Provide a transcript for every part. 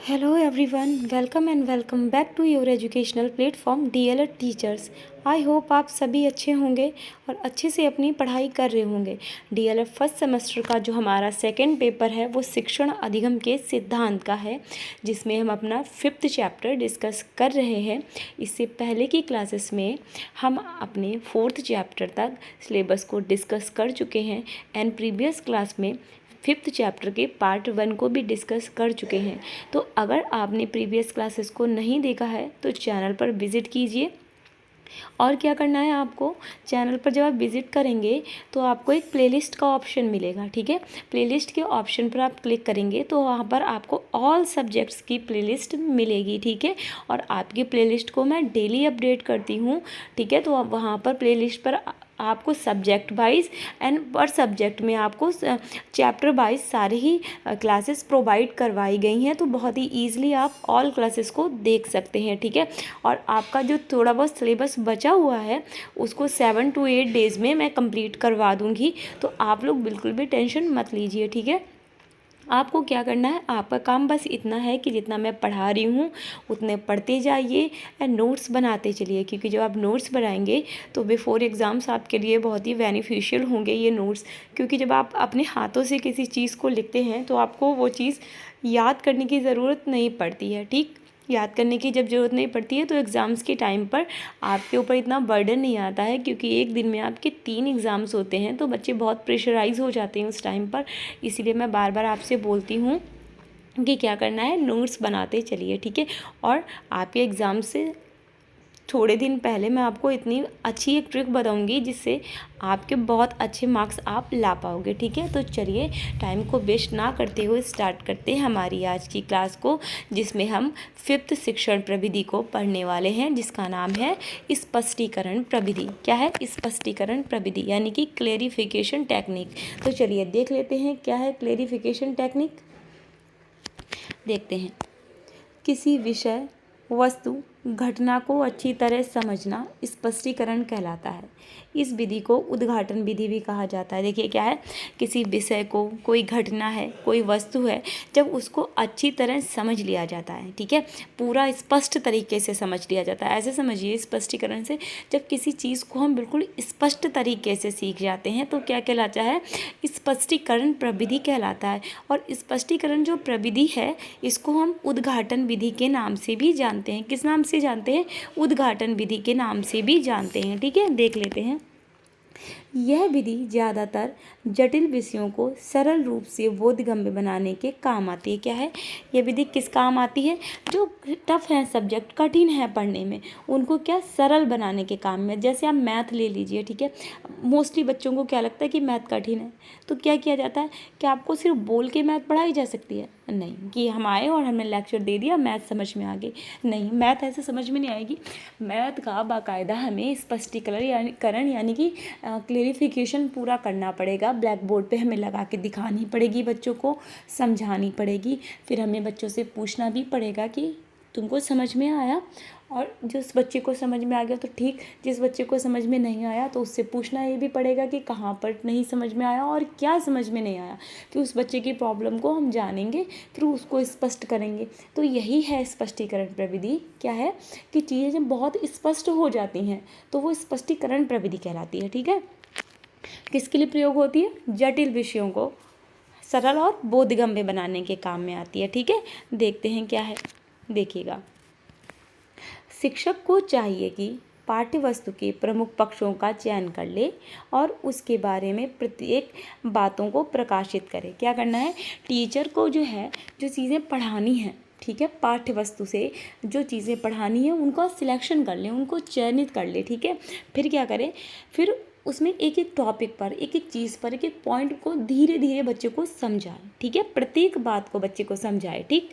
Hello everyone, welcome and welcome back to your educational platform DLED teachers. I hope आप सभी अच्छे होंगे और अच्छे से अपनी पढ़ाई कर रहे होंगे। DLED फर्स्ट सेमेस्टर का जो हमारा सेकंड पेपर है वो शिक्षण अधिगम के सिद्धांत का है, जिसमें हम अपना 5th चैप्टर डिस्कस कर रहे हैं। इससे पहले की क्लासेस में हम अपने 4th चैप्टर तक सिलेबस को डिस्कस कर चुके हैं एंड प्रीवियस क्लास में 5th चैप्टर के पार्ट 1 को भी डिस्कस कर चुके हैं। तो अगर आपने प्रीवियस क्लासेस को नहीं देखा है तो चैनल पर विज़िट कीजिए। और क्या करना है आपको, चैनल पर जब आप विज़िट करेंगे तो आपको एक प्लेलिस्ट का ऑप्शन मिलेगा। ठीक है, प्लेलिस्ट के ऑप्शन पर आप क्लिक करेंगे तो वहाँ पर आपको ऑल सब्जेक्ट्स की प्लेलिस्ट मिलेगी। ठीक है, और आपकी प्लेलिस्ट को मैं डेली अपडेट करती हूँ। ठीक है, तो आप वहाँ पर प्लेलिस्ट पर आपको सब्जेक्ट वाइज एंड पर सब्जेक्ट में आपको चैप्टर वाइज सारे ही क्लासेस प्रोवाइड करवाई गई हैं, तो बहुत ही ईजिली आप ऑल क्लासेस को देख सकते हैं। ठीक है, और आपका जो थोड़ा बहुत सिलेबस बचा हुआ है उसको 7 to 8 डेज़ में मैं कंप्लीट करवा दूंगी, तो आप लोग बिल्कुल भी टेंशन मत लीजिए। ठीक है, आपको क्या करना है, आपका काम बस इतना है कि जितना मैं पढ़ा रही हूँ उतने पढ़ते जाइए एंड नोट्स बनाते चलिए, क्योंकि जब आप नोट्स बनाएंगे तो बिफोर एग्ज़ाम्स आपके लिए बहुत ही बेनिफिशियल होंगे ये नोट्स। क्योंकि जब आप अपने हाथों से किसी चीज़ को लिखते हैं तो आपको वो चीज़ याद करने की ज़रूरत नहीं पड़ती है। ठीक, याद करने की जब ज़रूरत नहीं पड़ती है तो एग्ज़ाम्स के टाइम पर आपके ऊपर इतना बर्डन नहीं आता है, क्योंकि एक दिन में आपके 3 एग्ज़ाम्स होते हैं, तो बच्चे बहुत प्रेशराइज़ हो जाते हैं उस टाइम पर। इसीलिए मैं बार बार आपसे बोलती हूँ कि क्या करना है, नोट्स बनाते चलिए। ठीक है, और आपके एग्ज़ाम से थोड़े दिन पहले मैं आपको इतनी अच्छी एक ट्रिक बताऊंगी जिससे आपके बहुत अच्छे मार्क्स आप ला पाओगे। ठीक है, तो चलिए टाइम को वेस्ट ना करते हुए स्टार्ट करते हैं हमारी आज की क्लास को, जिसमें हम 5th शिक्षण प्रविधि को पढ़ने वाले हैं, जिसका नाम है स्पष्टीकरण प्रविधि। क्या है? स्पष्टीकरण प्रविधि, यानी कि क्लेरिफिकेशन टेक्निक। तो चलिए देख लेते हैं क्या है क्लेरिफिकेशन टेक्निक। देखते हैं, किसी विषय, वस्तु, घटना को अच्छी तरह समझना स्पष्टीकरण कहलाता है। इस विधि को उद्घाटन विधि भी कहा जाता है। देखिए क्या है, किसी विषय को, कोई घटना है, कोई वस्तु है, जब उसको अच्छी तरह समझ लिया जाता है, ठीक है, पूरा स्पष्ट तरीके से समझ लिया जाता है। ऐसे समझिए, स्पष्टीकरण से जब किसी चीज़ को हम बिल्कुल स्पष्ट तरीके से सीख जाते हैं तो क्या कहलाता है, स्पष्टीकरण प्रविधि कहलाता है। और स्पष्टीकरण जो प्रविधि है इसको हम उद्घाटन विधि के नाम से भी जानते हैं। किस नाम से जानते हैं? उद्घाटन विधि के नाम से भी जानते हैं। ठीक है, देख लेते हैं। यह विधि ज़्यादातर जटिल विषयों को सरल रूप से बोधगम्य बनाने के काम आती है। क्या है? यह विधि किस काम आती है? जो टफ है सब्जेक्ट, कठिन है पढ़ने में, उनको क्या सरल बनाने के काम में। जैसे आप मैथ ले लीजिए। ठीक है, मोस्टली बच्चों को क्या लगता है कि मैथ कठिन है, तो क्या किया जाता है कि आपको सिर्फ बोल के मैथ पढ़ाई जा सकती है? नहीं, कि हम आए और हमने लेक्चर दे दिया, मैथ समझ में आ गई। नहीं, मैथ ऐसे समझ में नहीं आएगी। मैथ का बाकायदा हमें स्पष्टीकरण यानी कि क्लेरिफिकेशन पूरा करना पड़ेगा। ब्लैक बोर्ड पे हमें लगा के दिखानी पड़ेगी, बच्चों को समझानी पड़ेगी। फिर हमें बच्चों से पूछना भी पड़ेगा कि तुमको समझ में आया, और जिस बच्चे को समझ में आ गया तो ठीक, जिस बच्चे को समझ में नहीं आया तो उससे पूछना ये भी पड़ेगा कि कहाँ पर नहीं समझ में आया और क्या समझ में नहीं आया। फिर उस बच्चे की प्रॉब्लम को हम जानेंगे, फिर उसको स्पष्ट करेंगे। तो यही है स्पष्टीकरण प्रविधि। क्या है कि चीज़ें बहुत स्पष्ट हो जाती हैं तो वो स्पष्टीकरण प्रविधि कहलाती है। ठीक है, किसके लिए प्रयोग होती है? जटिल विषयों को सरल और बोधगम्य बनाने के काम में आती है। ठीक है, देखते हैं क्या है, देखिएगा। शिक्षक को चाहिए कि पाठ्य वस्तु के प्रमुख पक्षों का चयन कर ले और उसके बारे में प्रत्येक बातों को प्रकाशित करे। क्या करना है? टीचर को जो है, जो चीज़ें पढ़ानी हैं, ठीक है, पाठ्य वस्तु से जो चीज़ें पढ़ानी है उनको सिलेक्शन कर ले, उनको चयनित कर ले। ठीक है, फिर क्या करें, फिर उसमें एक एक टॉपिक पर, एक एक चीज़ पर, एक एक पॉइंट को धीरे धीरे बच्चे को समझाए। ठीक है, प्रत्येक बात को बच्चे को समझाए। ठीक,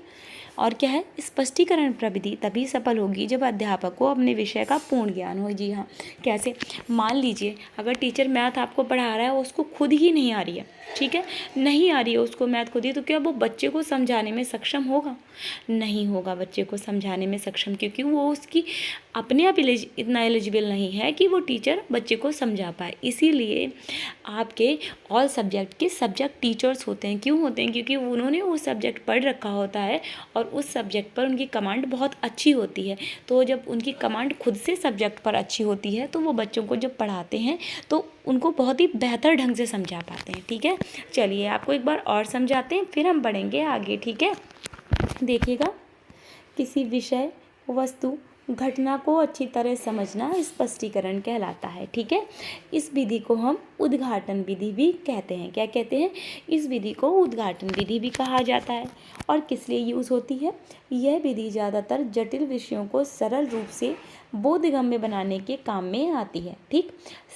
और क्या है, स्पष्टीकरण प्रविधि तभी सफल होगी जब अध्यापक को अपने विषय का पूर्ण ज्ञान हो। जी हाँ, कैसे? मान लीजिए अगर टीचर मैथ आपको पढ़ा रहा है, उसको खुद ही नहीं आ रही है, ठीक है, नहीं आ रही है उसको मैथ खुद ही, तो क्या वो बच्चे को समझाने में सक्षम होगा? नहीं होगा बच्चे को समझाने में सक्षम, क्योंकि वो उसकी अपने आप इतना एलिजिबल नहीं है कि वो टीचर बच्चे को समझा पाए। इसीलिए आपके ऑल सब्जेक्ट के सब्जेक्ट टीचर्स होते हैं। क्यों होते हैं? क्योंकि उन्होंने वो सब्जेक्ट पढ़ रखा होता है और उस सब्जेक्ट पर उनकी कमांड बहुत अच्छी होती है। तो जब उनकी कमांड खुद से सब्जेक्ट पर अच्छी होती है तो वो बच्चों को जब पढ़ाते हैं तो उनको बहुत ही बेहतर ढंग से समझा पाते हैं। ठीक है, चलिए आपको एक बार और समझाते हैं, फिर हम बढ़ेंगे आगे। ठीक है, देखिएगा, किसी विषय, वस्तु, घटना को अच्छी तरह समझना स्पष्टीकरण कहलाता है। ठीक है, इस विधि को हम उद्घाटन विधि भी कहते हैं। क्या कहते हैं? इस विधि को उद्घाटन विधि भी कहा जाता है। और किस लिए यूज़ होती है? यह विधि ज़्यादातर जटिल विषयों को सरल रूप से बोधगम्य बनाने के काम में आती है। ठीक,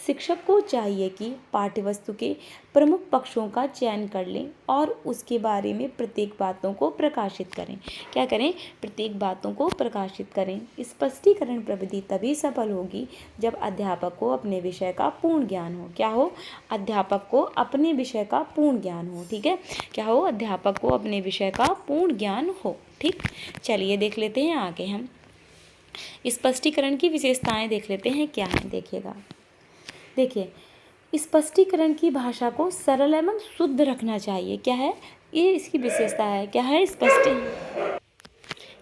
शिक्षक को चाहिए कि पाठ्यवस्तु के प्रमुख पक्षों का चयन कर लें और उसके बारे में प्रत्येक बातों को प्रकाशित करें। क्या करें? प्रत्येक बातों को प्रकाशित करें। स्पष्टीकरण प्रविधि तभी सफल होगी जब अध्यापक को अपने विषय का पूर्ण ज्ञान हो। क्या हो? अध्यापक को अपने विषय का पूर्ण ज्ञान हो। ठीक है, क्या हो? अध्यापक को अपने विषय का पूर्ण ज्ञान हो। ठीक, चलिए देख लेते हैं आगे हम स्पष्टीकरण की विशेषताएं देख लेते हैं क्या है। देखिएगा, देखिए, स्पष्टीकरण की भाषा को सरल एवं शुद्ध रखना चाहिए। क्या है ये? इसकी विशेषता है। क्या है?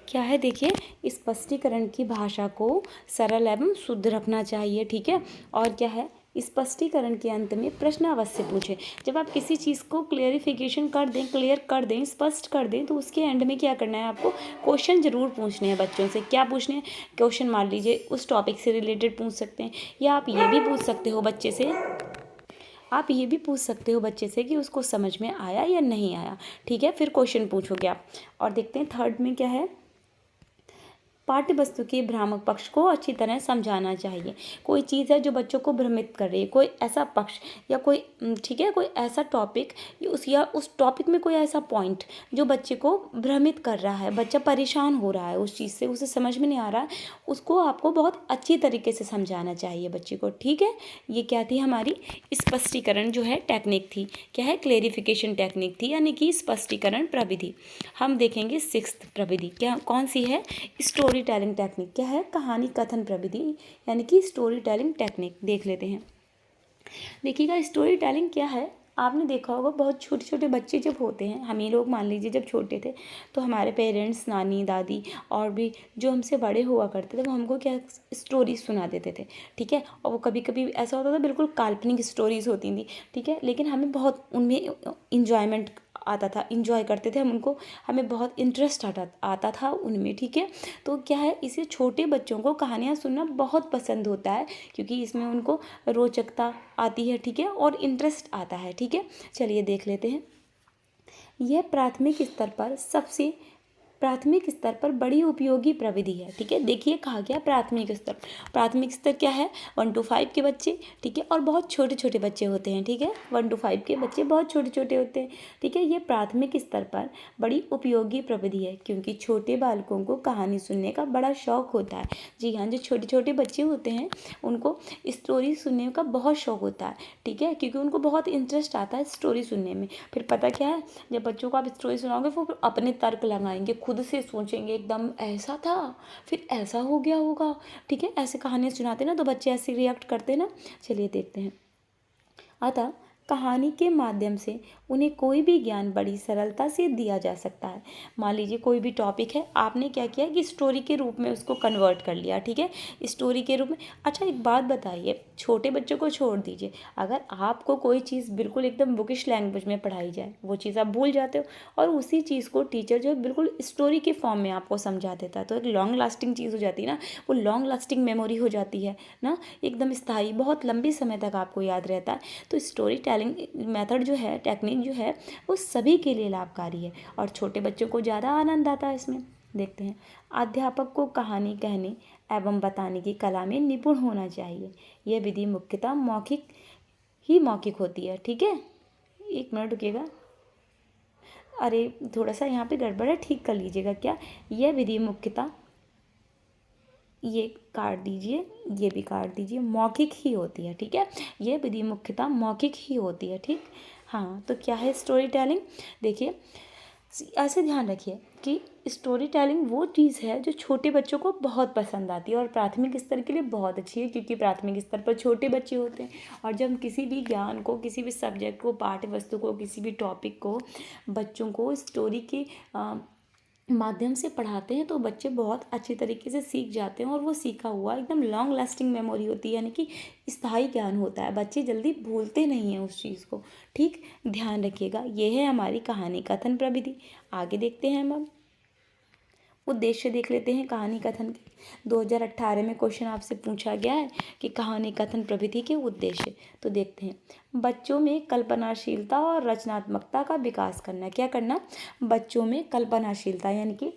क्या है? देखिए, स्पष्टीकरण की भाषा को सरल एवं शुद्ध रखना चाहिए। ठीक है, और क्या है? स्पष्टीकरण के अंत में प्रश्न अवश्य पूछें। जब आप किसी चीज़ को क्लियरिफिकेशन कर दें, क्लियर कर दें, स्पष्ट कर दें, तो उसके एंड में क्या करना है? आपको क्वेश्चन जरूर पूछने हैं बच्चों से। क्या पूछने हैं? क्वेश्चन मान लीजिए उस टॉपिक से रिलेटेड पूछ सकते हैं, या आप ये भी पूछ सकते हो बच्चे से, आप ये भी पूछ सकते हो बच्चे से कि उसको समझ में आया या नहीं आया। ठीक है, फिर क्वेश्चन पूछोगे आप। और देखते हैं थर्ड में क्या है? पाठ्य वस्तु के भ्रामक पक्ष को अच्छी तरह समझाना चाहिए। कोई चीज़ है जो बच्चों को भ्रमित कर रही है, कोई ऐसा पक्ष या कोई ठीक है, कोई ऐसा टॉपिक या उस टॉपिक में कोई ऐसा पॉइंट जो बच्चे को भ्रमित कर रहा है, बच्चा परेशान हो रहा है उस चीज़ से, उसे समझ में नहीं आ रहा है, उसको आपको बहुत अच्छी तरीके से समझाना चाहिए बच्चे को। ठीक है, ये क्या थी? हमारी स्पष्टीकरण जो है टेक्निक थी। क्या है? क्लेरिफिकेशन टेक्निक थी, यानी कि स्पष्टीकरण प्रविधि। हम देखेंगे सिक्स्थ प्रविधि। क्या कौन सी है? Story telling technique. क्या है? कहानी कथन प्रविधि, यानी कि स्टोरी टेलिंग टेक्निक। देख लेते हैं। देखिएगा, स्टोरी टेलिंग क्या है? आपने देखा होगा बहुत छोटे छोटे बच्चे जब होते हैं, हम ही लोग मान लीजिए जब छोटे थे, तो हमारे पेरेंट्स, नानी, दादी और भी जो हमसे बड़े हुआ करते थे, वो हमको क्या स्टोरीज सुना देते थे। ठीक है, और वो कभी कभी ऐसा होता था बिल्कुल काल्पनिक स्टोरीज होती थी। ठीक है, लेकिन हमें बहुत उनमें इंजॉयमेंट आता था, इंजॉय करते थे हम उनको, हमें बहुत इंटरेस्ट आता था उनमें। ठीक है, तो क्या है, इसे छोटे बच्चों को कहानियाँ सुनना बहुत पसंद होता है, क्योंकि इसमें उनको रोचकता आती है। ठीक है, और इंटरेस्ट आता है। ठीक है, चलिए देख लेते हैं। यह प्राथमिक स्तर पर बड़ी उपयोगी प्रविधि है। ठीक है, देखिए कहा गया प्राथमिक स्तर। प्राथमिक स्तर क्या है? 1 to 5 के बच्चे। ठीक है, और बहुत छोटे छोटे बच्चे होते हैं। ठीक है, 1 to 5 के बच्चे बहुत छोटे छोटे होते हैं। ठीक है, ये प्राथमिक स्तर पर बड़ी उपयोगी प्रविधि है, क्योंकि छोटे बालकों को कहानी सुनने का बड़ा शौक होता है। जी हाँ, जो छोटे छोटे बच्चे होते हैं उनको स्टोरी सुनने का बहुत शौक होता है। ठीक है, क्योंकि उनको बहुत इंटरेस्ट आता है स्टोरी सुनने में। फिर पता क्या है, जब बच्चों को आप स्टोरी सुनाओगे वो अपने तर्क लगाएंगे, खुद से सोचेंगे, एकदम ऐसा था, फिर ऐसा हो गया होगा। ठीक है, ऐसे कहानियाँ सुनाते ना तो बच्चे ऐसे रिएक्ट करते ना। चलिए देखते हैं। अतः कहानी के माध्यम से उन्हें कोई भी ज्ञान बड़ी सरलता से दिया जा सकता है। मान लीजिए कोई भी टॉपिक है, आपने क्या किया कि स्टोरी के रूप में उसको कन्वर्ट कर लिया। ठीक है, स्टोरी के रूप में। अच्छा एक बात बताइए, छोटे बच्चों को छोड़ दीजिए, अगर आपको कोई चीज़ बिल्कुल एकदम बुकिश लैंग्वेज में पढ़ाई जाए, वो चीज़ आप भूल जाते हो, और उसी चीज़ को टीचर जो है बिल्कुल स्टोरी के फॉर्म में आपको समझा देता है, तो एक लॉन्ग लास्टिंग चीज़ हो जाती है ना, वो लॉन्ग लास्टिंग मेमोरी हो जाती है ना, एकदम स्थायी, बहुत लंबे समय तक आपको याद रहता है। तो स्टोरी टेलिंग मेथड जो है, टेक्निक जो है, वो सभी के लिए लाभकारी है और छोटे बच्चों को ज़्यादा आनंद आता है इसमें। देखते हैं। अध्यापक को कहानी कहने एवं बताने की कला में निपुण होना चाहिए। यह विधि मुख्यतः मौखिक होती है। ठीक है, 1 मिनट रुकिएगा। अरे थोड़ा सा यहाँ पे गड़बड़ है, ठीक कर लीजिएगा। क्या? यह विधि मुख्यतः, ये काट दीजिए, ये भी काट दीजिए, मौखिक ही होती है। ठीक है, ये विधि मुख्यतः मौखिक ही होती है। ठीक, हाँ, तो क्या है स्टोरी टेलिंग? देखिए, ऐसे ध्यान रखिए कि स्टोरी टेलिंग वो चीज़ है जो छोटे बच्चों को बहुत पसंद आती है और प्राथमिक स्तर के लिए बहुत अच्छी है, क्योंकि प्राथमिक स्तर पर छोटे बच्चे होते हैं और जब हम किसी भी ज्ञान को, किसी भी सब्जेक्ट को, पाठ्य वस्तु को, किसी भी टॉपिक को बच्चों को स्टोरी के माध्यम से पढ़ाते हैं तो बच्चे बहुत अच्छी तरीके से सीख जाते हैं और वो सीखा हुआ एकदम लॉन्ग लास्टिंग मेमोरी होती है, यानी कि स्थायी ज्ञान होता है। बच्चे जल्दी भूलते नहीं हैं उस चीज़ को। ठीक, ध्यान रखिएगा। ये है हमारी कहानी कथन प्रविधि। आगे देखते हैं हम उद्देश्य देख लेते हैं कहानी कथन के। 2018 में क्वेश्चन आपसे पूछा गया है कि कहानी कथन प्रविधि के उद्देश्य। तो देखते हैं, बच्चों में कल्पनाशीलता और रचनात्मकता का विकास करना। क्या करना? बच्चों में कल्पनाशीलता यानी कि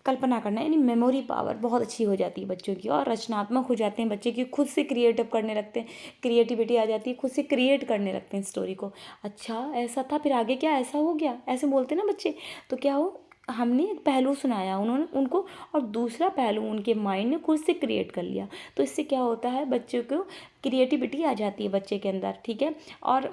कल्पना करना, यानी मेमोरी पावर बहुत अच्छी हो जाती है बच्चों की, और रचनात्मक हो जाते हैं बच्चे की, खुद से क्रिएटिव करने लगते हैं, क्रिएटिविटी आ जाती है, खुद से क्रिएट करने लगते हैं स्टोरी को। अच्छा ऐसा था, फिर आगे क्या ऐसा हो गया, ऐसे बोलते ना बच्चे। तो क्या हो, हमने एक पहलू सुनाया उन्होंने उनको, और दूसरा पहलू उनके माइंड ने खुद से क्रिएट कर लिया। तो इससे क्या होता है, बच्चों को क्रिएटिविटी आ जाती है बच्चे के अंदर। ठीक है, और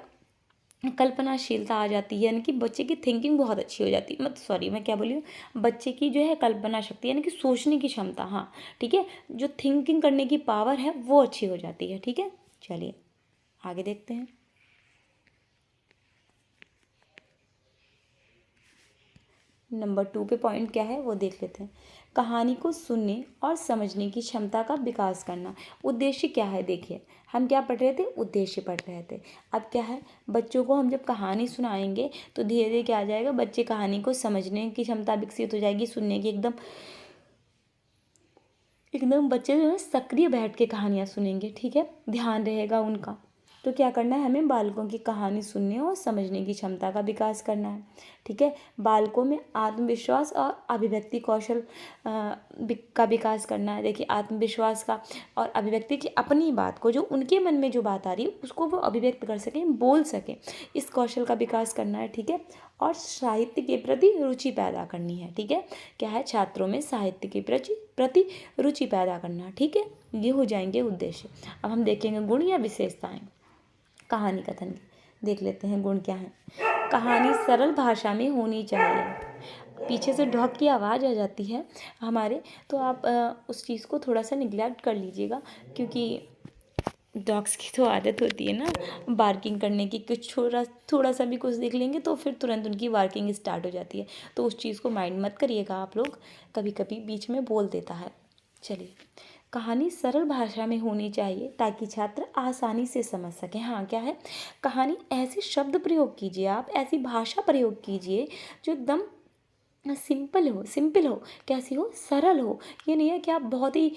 कल्पनाशीलता आ जाती है, यानी कि बच्चे की थिंकिंग बहुत अच्छी हो जाती है। मैं क्या बोली हूँ, बच्चे की जो है कल्पना शक्ति यानी कि सोचने की क्षमता, हाँ ठीक है, जो थिंकिंग करने की पावर है वो अच्छी हो जाती है। ठीक है, चलिए आगे देखते हैं। नंबर 2 पे पॉइंट क्या है वो देख लेते हैं। कहानी को सुनने और समझने की क्षमता का विकास करना। उद्देश्य क्या है, देखिए हम क्या पढ़ रहे थे, उद्देश्य पढ़ रहे थे। अब क्या है, बच्चों को हम जब कहानी सुनाएंगे तो धीरे धीरे क्या आ जाएगा, बच्चे कहानी को समझने की क्षमता विकसित हो जाएगी, सुनने की एकदम एकदम बच्चे जो है सक्रिय बैठ के कहानियाँ सुनेंगे। ठीक है, ध्यान रहेगा उनका। तो क्या करना है, हमें बालकों की कहानी सुनने और समझने की क्षमता का विकास करना है। ठीक है, बालकों में आत्मविश्वास और अभिव्यक्ति कौशल का विकास करना है। देखिए आत्मविश्वास का और अभिव्यक्ति की, अपनी बात को, जो उनके मन में जो बात आ रही है उसको वो अभिव्यक्त कर सकें, बोल सकें, इस कौशल का विकास करना है। ठीक है, और साहित्य के प्रति रुचि पैदा करनी है। ठीक है, क्या है, छात्रों में साहित्य के प्रति रुचि पैदा करना। ठीक है, ये हो जाएंगे उद्देश्य। अब हम देखेंगे गुण या विशेषताएं कहानी कथन की। देख लेते हैं गुण क्या है। कहानी सरल भाषा में होनी चाहिए। पीछे से डॉग की आवाज़ आ जाती है हमारे, तो आप उस चीज़ को थोड़ा सा निगलेक्ट कर लीजिएगा, क्योंकि डॉग्स की तो आदत होती है ना बार्किंग करने की। कुछ थोड़ा सा भी कुछ देख लेंगे तो फिर तुरंत उनकी बार्किंग स्टार्ट हो जाती है। तो उस चीज़ को माइंड मत करिएगा आप लोग, कभी कभी बीच में बोल देता है। चलिए, कहानी सरल भाषा में होनी चाहिए ताकि छात्र आसानी से समझ सकें। हाँ क्या है, कहानी ऐसे शब्द प्रयोग कीजिए, आप ऐसी भाषा प्रयोग कीजिए जो एकदम सिंपल हो, कैसी हो, सरल हो। ये नहीं है कि आप बहुत ही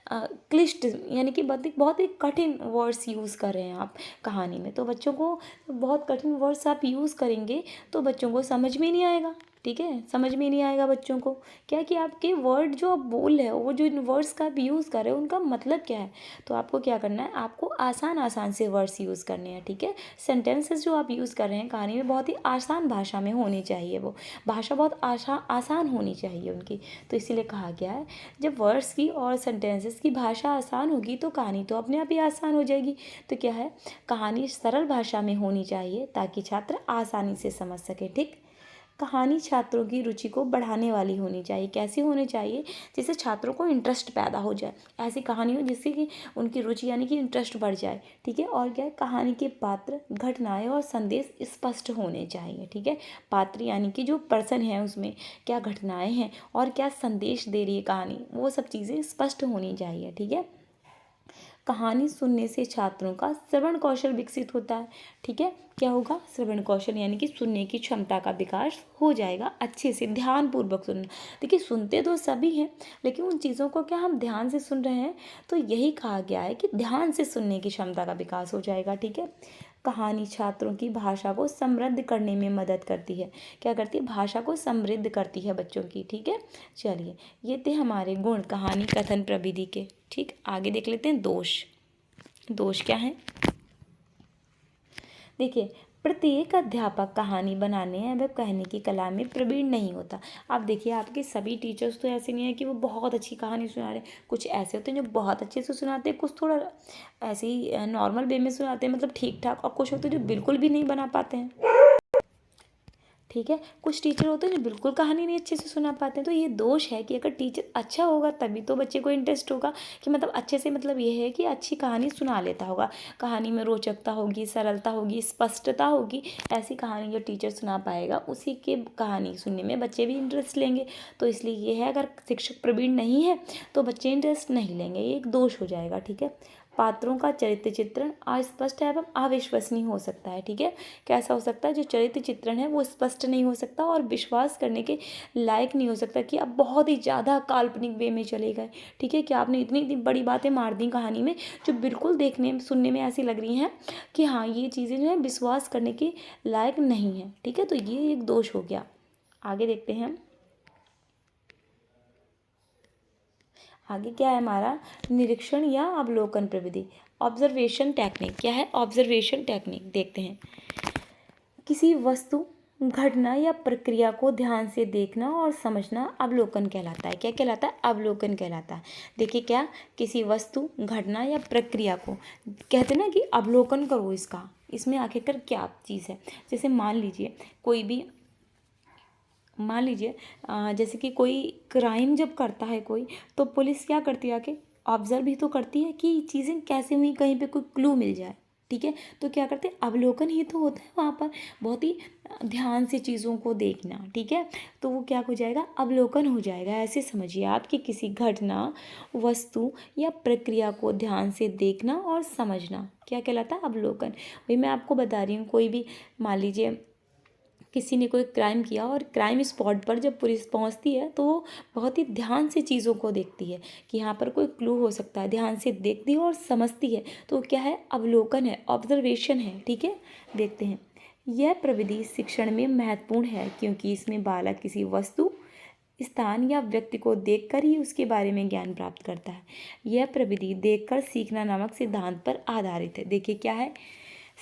क्लिष्ट यानी कि बहुत ही कठिन वर्ड्स यूज़ कर रहे हैं आप कहानी में, तो बच्चों को बहुत कठिन वर्ड्स आप यूज़ करेंगे तो बच्चों को समझ में नहीं आएगा। ठीक है, समझ में नहीं आएगा बच्चों को, क्या कि आपके वर्ड जो आप बोल रहे हो, वो जो वर्ड्स का आप यूज़ कर रहे हो उनका मतलब क्या है। तो आपको क्या करना है, आपको आसान से वर्ड्स यूज़ करने हैं। ठीक है, सेंटेंसेस जो आप यूज़ कर रहे हैं कहानी में बहुत ही आसान भाषा में होनी चाहिए, वो भाषा बहुत आसान होनी चाहिए उनकी। तो इसीलिए कहा गया है, जब वर्ड्स की और सेंटेंसेस की भाषा आसान होगी तो कहानी तो अपने आप ही आसान हो जाएगी। तो क्या है, कहानी सरल भाषा में होनी चाहिए ताकि छात्र आसानी से समझ सके। ठीक, कहानी छात्रों की रुचि को बढ़ाने वाली होनी चाहिए। कैसी होनी चाहिए, जिससे छात्रों को इंटरेस्ट पैदा हो जाए, ऐसी कहानी हो जिससे कि उनकी रुचि यानी कि इंटरेस्ट बढ़ जाए। ठीक है, और क्या है, कहानी के पात्र, घटनाएं और संदेश स्पष्ट होने चाहिए। ठीक है, पात्र यानी कि जो पर्सन है उसमें क्या घटनाएं हैं और क्या संदेश दे रही है कहानी, वो सब चीज़ें स्पष्ट होनी चाहिए। ठीक है, कहानी सुनने से छात्रों का श्रवण कौशल विकसित होता है। ठीक है, क्या होगा, श्रवण कौशल यानी कि सुनने की क्षमता का विकास हो जाएगा, अच्छे से ध्यानपूर्वक सुनना। देखिए सुनते तो सभी हैं, लेकिन उन चीज़ों को क्या हम ध्यान से सुन रहे हैं, तो यही कहा गया है कि ध्यान से सुनने की क्षमता का विकास हो जाएगा। ठीक है, कहानी छात्रों की भाषा को समृद्ध करने में मदद करती है। क्या करती है, भाषा को समृद्ध करती है बच्चों की। ठीक है, चलिए ये थे हमारे गुण कहानी कथन प्रविधि के। ठीक, आगे देख लेते हैं दोष। दोष क्या है, देखिए प्रत्येक अध्यापक कहानी बनाने एवं कहने की कला में प्रवीण नहीं होता। आप देखिए आपके सभी टीचर्स तो ऐसे नहीं है कि वो बहुत अच्छी कहानी सुना रहे, कुछ ऐसे होते हैं जो बहुत अच्छे से सुनाते हैं, कुछ थोड़ा ऐसे ही नॉर्मल वे में सुनाते हैं, मतलब ठीक ठाक, और कुछ होते हैं जो बिल्कुल भी नहीं बना पाते हैं। ठीक है। कुछ टीचर होते हैं जो बिल्कुल कहानी नहीं अच्छे से सुना पाते हैं, तो ये दोष है कि अगर टीचर अच्छा होगा तभी तो बच्चे को इंटरेस्ट होगा कि मतलब अच्छे से, मतलब ये है कि अच्छी कहानी सुना लेता होगा, कहानी में रोचकता होगी, सरलता होगी, स्पष्टता होगी, ऐसी कहानी जो टीचर सुना पाएगा उसी के कहानी सुनने में बच्चे भी इंटरेस्ट लेंगे। तो इसलिए ये है, अगर शिक्षक प्रवीण नहीं है तो बच्चे इंटरेस्ट नहीं लेंगे, ये एक दोष हो जाएगा। ठीक है। पात्रों का चरित्र चित्रण अस्पष्ट एवं अविश्वसनीय हो सकता है। ठीक है। कैसा हो सकता है? जो चरित्र चित्रण है वो स्पष्ट नहीं हो सकता और विश्वास करने के लायक नहीं हो सकता, कि आप बहुत ही ज़्यादा काल्पनिक वे में चले गए। ठीक है, कि आपने इतनी इतनी बड़ी बातें मार दी कहानी में, जो बिल्कुल देखने सुनने में ऐसी लग रही हैं कि हाँ, ये चीज़ें जो है विश्वास करने के लायक नहीं है। ठीक है, तो ये एक दोष हो गया। आगे देखते हैं। आगे क्या है हमारा? निरीक्षण या अवलोकन प्रविधि, ऑब्जर्वेशन टेक्निक। क्या है? Observation technique. देखते हैं। किसी वस्तु, घटना या प्रक्रिया को ध्यान से देखना और समझना अवलोकन कहलाता है। क्या कहलाता है? अवलोकन कहलाता है। देखिए क्या, किसी वस्तु, घटना या प्रक्रिया को कहते हैं ना कि अवलोकन करो इसका, इसमें आखिरकार क्या चीज़ है। जैसे मान लीजिए कोई भी, मान लीजिए जैसे कि कोई क्राइम जब करता है कोई, तो पुलिस क्या करती है? आके ऑब्जर्व भी तो करती है कि चीज़ें कैसे हुई, कहीं पे कोई क्लू मिल जाए। ठीक है, तो क्या करते हैं? अवलोकन ही तो होता है वहाँ पर, बहुत ही ध्यान से चीज़ों को देखना। ठीक है, तो वो क्या हो जाएगा? अवलोकन हो जाएगा। ऐसे समझिए आप कि किसी घटना, वस्तु या प्रक्रिया को ध्यान से देखना और समझना क्या कहलाता है? अवलोकन। वही मैं आपको बता रही हूँ, कोई भी मान लीजिए किसी ने कोई क्राइम किया और क्राइम स्पॉट पर जब पुलिस पहुंचती है तो वो बहुत ही ध्यान से चीज़ों को देखती है कि यहाँ पर कोई क्लू हो सकता है, ध्यान से देखती है और समझती है। तो क्या है? अवलोकन है, ऑब्जर्वेशन है। ठीक है, देखते हैं। यह प्रविधि शिक्षण में महत्वपूर्ण है क्योंकि इसमें बालक किसी वस्तु, स्थान या व्यक्ति को देखकर ही उसके बारे में ज्ञान प्राप्त करता है। यह प्रविधि देखकर सीखना नामक सिद्धांत पर आधारित है। देखिए क्या है,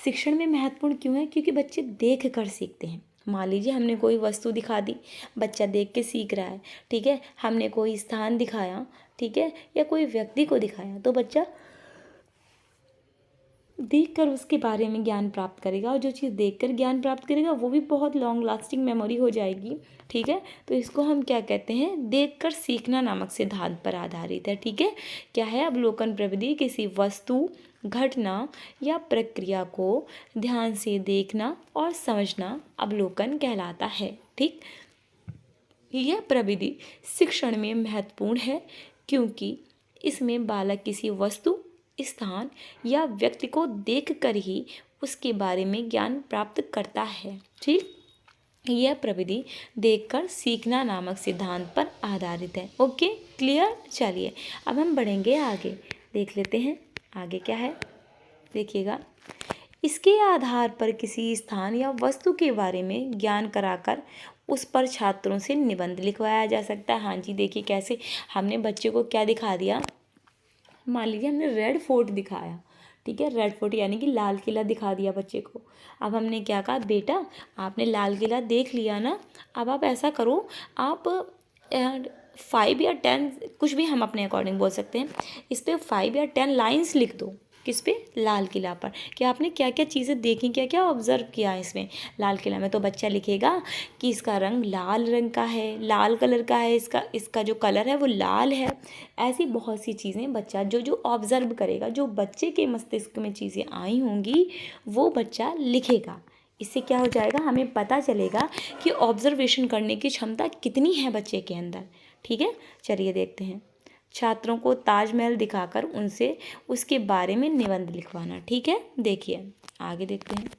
शिक्षण में महत्वपूर्ण क्यों है? क्योंकि बच्चे देख कर सीखते हैं। मान लीजिए हमने कोई वस्तु दिखा दी, बच्चा देख के सीख रहा है। ठीक है, हमने कोई स्थान दिखाया, ठीक है, या कोई व्यक्ति को दिखाया, तो बच्चा देखकर उसके बारे में ज्ञान प्राप्त करेगा, और जो चीज़ देखकर ज्ञान प्राप्त करेगा वो भी बहुत लॉन्ग लास्टिंग मेमोरी हो जाएगी। ठीक है, तो इसको हम क्या कहते हैं? देखकर सीखना नामक सिद्धांत पर आधारित है। ठीक है, क्या है? अवलोकन प्रविधि किसी वस्तु, घटना या प्रक्रिया को ध्यान से देखना और समझना अवलोकन कहलाता है। ठीक, यह प्रविधि शिक्षण में महत्वपूर्ण है क्योंकि इसमें बालक किसी वस्तु, स्थान या व्यक्ति को देखकर ही उसके बारे में ज्ञान प्राप्त करता है। ठीक, यह प्रविधि देखकर सीखना नामक सिद्धांत पर आधारित है। Okay, clear? चलिए अब हम बढ़ेंगे आगे, देख लेते हैं आगे क्या है। देखिएगा, इसके आधार पर किसी स्थान या वस्तु के बारे में ज्ञान कराकर उस पर छात्रों से निबंध लिखवाया जा सकता है। हाँ जी, देखिए कैसे हमने बच्चे को क्या दिखा दिया। मान लीजिए हमने रेड फोर्ट दिखाया। ठीक है, रेड फोर्ट यानी कि लाल किला दिखा दिया बच्चे को। अब हमने क्या कहा? बेटा आपने लाल किला देख लिया ना, अब आप ऐसा करो, आप 5 या 10, कुछ भी हम अपने अकॉर्डिंग बोल सकते हैं, इस पर 5 या 10 लाइन्स लिख दो। किस पे? लाल किला पर, कि आपने क्या क्या चीज़ें देखी, क्या क्या ऑब्जर्व किया इसमें लाल किला में। तो बच्चा लिखेगा कि इसका रंग लाल रंग का है, लाल कलर का है, इसका जो कलर है वो लाल है। ऐसी बहुत सी चीज़ें बच्चा जो जो ऑब्जर्व करेगा, जो बच्चे के मस्तिष्क में चीज़ें आई होंगी वो बच्चा लिखेगा। इससे क्या हो जाएगा? हमें पता चलेगा कि ऑब्जर्वेशन करने की क्षमता कितनी है बच्चे के अंदर। ठीक है, चलिए देखते हैं। छात्रों को ताजमहल दिखाकर उनसे उसके बारे में निबंध लिखवाना। ठीक है, देखिए आगे देखते हैं।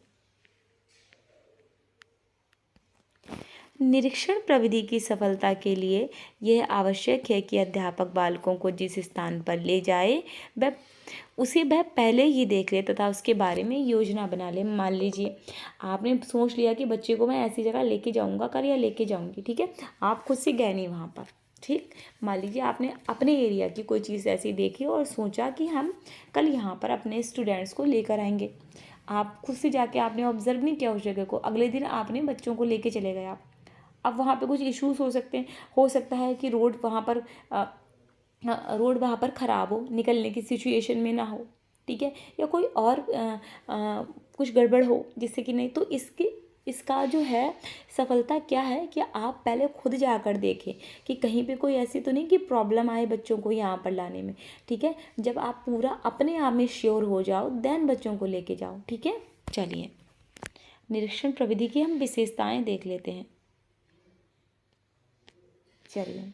निरीक्षण प्रविधि की सफलता के लिए यह आवश्यक है कि अध्यापक बालकों को जिस स्थान पर ले जाए वह पहले ही देख ले तथा उसके बारे में योजना बना ले। मान लीजिए आपने सोच लिया कि बच्चे को मैं ऐसी जगह लेके जाऊंगा कल या लेके जाऊंगी। ठीक है, आप खुद से गए नहीं वहाँ पर। ठीक, मान लीजिए आपने अपने एरिया की कोई चीज़ ऐसी देखी और सोचा कि हम कल यहाँ पर अपने स्टूडेंट्स को लेकर आएंगे। आप खुद से जाके आपने ऑब्जर्व नहीं किया उस जगह को, अगले दिन आपने बच्चों को लेके चले गए आप। अब वहाँ पे कुछ इश्यूज हो सकते हैं, हो सकता है कि रोड वहाँ पर ख़राब हो, निकलने की सिचुएशन में ना हो। ठीक है, या कोई और कुछ गड़बड़ हो जिससे कि नहीं, तो इसके इसका जो है सफलता क्या है कि आप पहले खुद जाकर देखें कि कहीं पे कोई ऐसी तो नहीं कि प्रॉब्लम आए बच्चों को यहाँ पर लाने में। ठीक है, जब आप पूरा अपने आप में श्योर हो जाओ देन बच्चों को लेके जाओ। ठीक है, चलिए निरीक्षण प्रविधि की हम विशेषताएं देख लेते हैं। चलिए,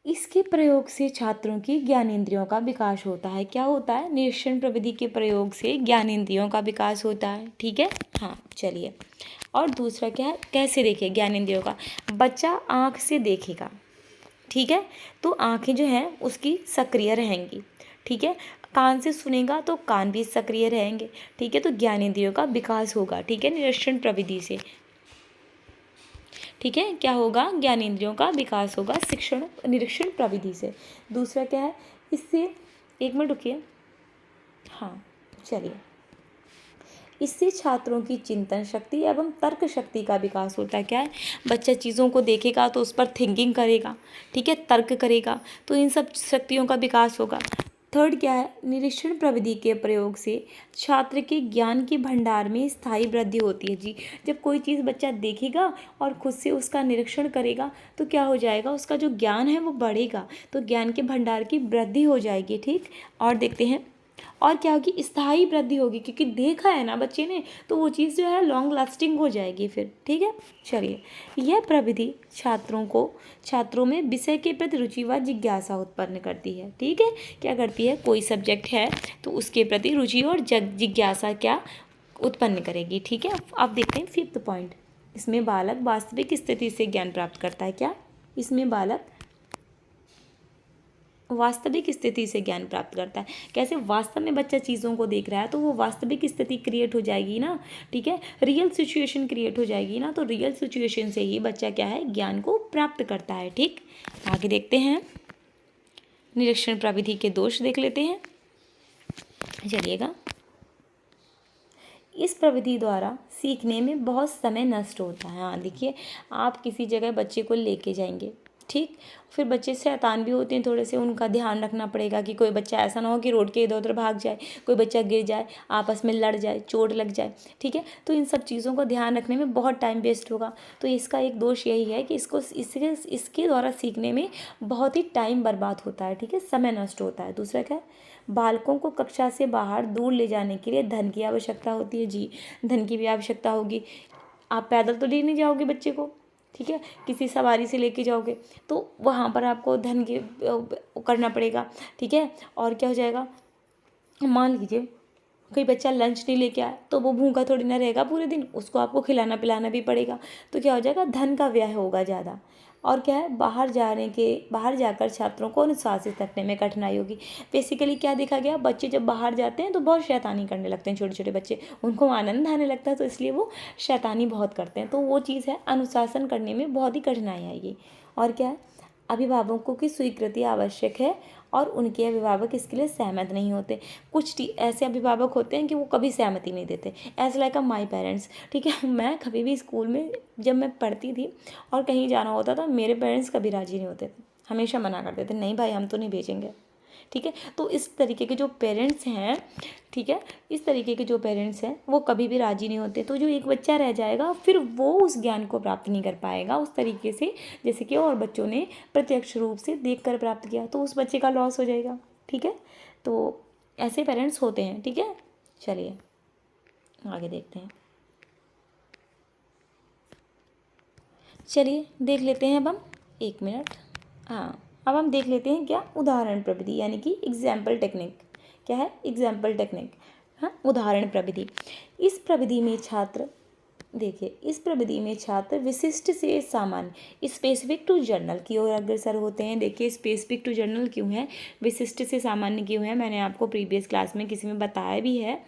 इसके प्रयोग से छात्रों की ज्ञानेंद्रियों का विकास होता है। क्या होता है? निरीक्षण प्रविधि के प्रयोग से ज्ञानेंद्रियों का विकास होता है। ठीक है, हाँ चलिए। और दूसरा क्या है, कैसे देखे ज्ञानेंद्रियों का? बच्चा आँख से देखेगा, ठीक है, तो आँखें जो हैं उसकी सक्रिय रहेंगी। ठीक है, कान से सुनेगा तो कान भी सक्रिय रहेंगे। ठीक है, तो ज्ञानेंद्रियों का विकास होगा। ठीक है, निरीक्षण प्रविधि से। ठीक है, क्या होगा? ज्ञानेंद्रियों का विकास होगा शिक्षण निरीक्षण प्रविधि से। दूसरा क्या है, इससे, एक मिनट रुकिए, हाँ चलिए, इससे छात्रों की चिंतन शक्ति एवं तर्क शक्ति का विकास होता है। क्या है? बच्चा चीज़ों को देखेगा तो उस पर थिंकिंग करेगा, ठीक है, तर्क करेगा, तो इन सब शक्तियों का विकास होगा। थर्ड क्या है, निरीक्षण प्रविधि के प्रयोग से छात्र के ज्ञान के भंडार में स्थायी वृद्धि होती है। जी, जब कोई चीज़ बच्चा देखेगा और खुद से उसका निरीक्षण करेगा तो क्या हो जाएगा, उसका जो ज्ञान है वो बढ़ेगा, तो ज्ञान के भंडार की वृद्धि हो जाएगी। ठीक, और देखते हैं और क्या होगी, स्थायी वृद्धि होगी, क्योंकि देखा है ना बच्चे ने तो वो चीज़ जो है लॉन्ग लास्टिंग हो जाएगी फिर। ठीक है, चलिए, यह प्रविधि छात्रों में विषय के प्रति रुचि व जिज्ञासा उत्पन्न करती है। ठीक है, क्या करती है, कोई सब्जेक्ट है तो उसके प्रति रुचि और जिज्ञासा क्या उत्पन्न करेगी। ठीक है, अब देखते हैं फिफ्थ पॉइंट। इसमें बालक वास्तविक स्थिति से ज्ञान प्राप्त करता है। क्या? इसमें बालक वास्तविक स्थिति से ज्ञान प्राप्त करता है। कैसे? वास्तव में बच्चा चीज़ों को देख रहा है तो वो वास्तविक स्थिति क्रिएट हो जाएगी ना। ठीक है, रियल सिचुएशन क्रिएट हो जाएगी ना, तो रियल सिचुएशन से ही बच्चा क्या है, ज्ञान को प्राप्त करता है। ठीक, आगे देखते हैं, निरीक्षण प्रविधि के दोष देख लेते हैं। चलिएगा, इस प्रविधि द्वारा सीखने में बहुत समय नष्ट होता है। हाँ देखिए, आप किसी जगह बच्चे को लेके जाएंगे, ठीक, फिर बच्चे शैतान भी होते हैं थोड़े से, उनका ध्यान रखना पड़ेगा कि कोई बच्चा ऐसा ना हो कि रोड के इधर उधर भाग जाए, कोई बच्चा गिर जाए, आपस में लड़ जाए, चोट लग जाए। ठीक है, तो इन सब चीज़ों को ध्यान रखने में बहुत टाइम वेस्ट होगा। तो इसका एक दोष यही है कि इसके द्वारा सीखने में बहुत ही टाइम बर्बाद होता है। ठीक है, समय नष्ट होता है। दूसरा क्या है, बालकों को कक्षा से बाहर दूर ले जाने के लिए धन की आवश्यकता होती है। जी, धन की भी आवश्यकता होगी। आप पैदल तो ले नहीं जाओगे बच्चे को, ठीक है, किसी सवारी से लेके जाओगे तो वहाँ पर आपको धन की करना पड़ेगा। ठीक है, और क्या हो जाएगा, मान लीजिए कोई बच्चा लंच नहीं लेके आया तो वो भूखा थोड़ी ना रहेगा पूरे दिन, उसको आपको खिलाना पिलाना भी पड़ेगा, तो क्या हो जाएगा, धन का व्यय होगा ज़्यादा। और क्या है, बाहर जाकर छात्रों को अनुशासित रखने में कठिनाई होगी। बेसिकली क्या देखा गया, बच्चे जब बाहर जाते हैं तो बहुत शैतानी करने लगते हैं। छोटे छोटे बच्चे, उनको आनंद आने लगता है तो इसलिए वो शैतानी बहुत करते हैं, तो वो चीज़ है, अनुशासन करने में बहुत ही कठिनाई आएगी। और क्या है, अभिभावकों की स्वीकृति आवश्यक है और उनके अभिभावक इसके लिए सहमत नहीं होते। कुछ ऐसे अभिभावक होते हैं कि वो कभी सहमति नहीं देते, as like a my parents. ठीक है, मैं कभी भी स्कूल में जब मैं पढ़ती थी और कहीं जाना होता था, मेरे पेरेंट्स कभी राज़ी नहीं होते थे, हमेशा मना करते थे, नहीं भाई हम तो नहीं भेजेंगे। ठीक है, तो इस तरीके के जो पेरेंट्स हैं, ठीक है, इस तरीके के जो पेरेंट्स हैं वो कभी भी राज़ी नहीं होते, तो जो एक बच्चा रह जाएगा फिर वो उस ज्ञान को प्राप्त नहीं कर पाएगा उस तरीके से जैसे कि और बच्चों ने प्रत्यक्ष रूप से देख कर प्राप्त किया, तो उस बच्चे का लॉस हो जाएगा। ठीक है, तो ऐसे पेरेंट्स होते हैं। ठीक है, चलिए आगे देखते हैं। चलिए देख लेते हैं अब हम, एक मिनट, हाँ अब हम देख लेते हैं क्या, उदाहरण प्रविधि यानी कि एग्जाम्पल टेक्निक। क्या है, एग्जाम्पल टेक्निक, हाँ उदाहरण प्रविधि। इस प्रविधि में छात्र, देखिए इस प्रविधि में छात्र विशिष्ट से सामान्य स्पेसिफिक टू जर्नल की ओर अग्रसर होते हैं। देखिए स्पेसिफिक टू जर्नल क्यों है, विशिष्ट से सामान्य क्यों है, मैंने आपको प्रीवियस क्लास में किसी में बताया भी है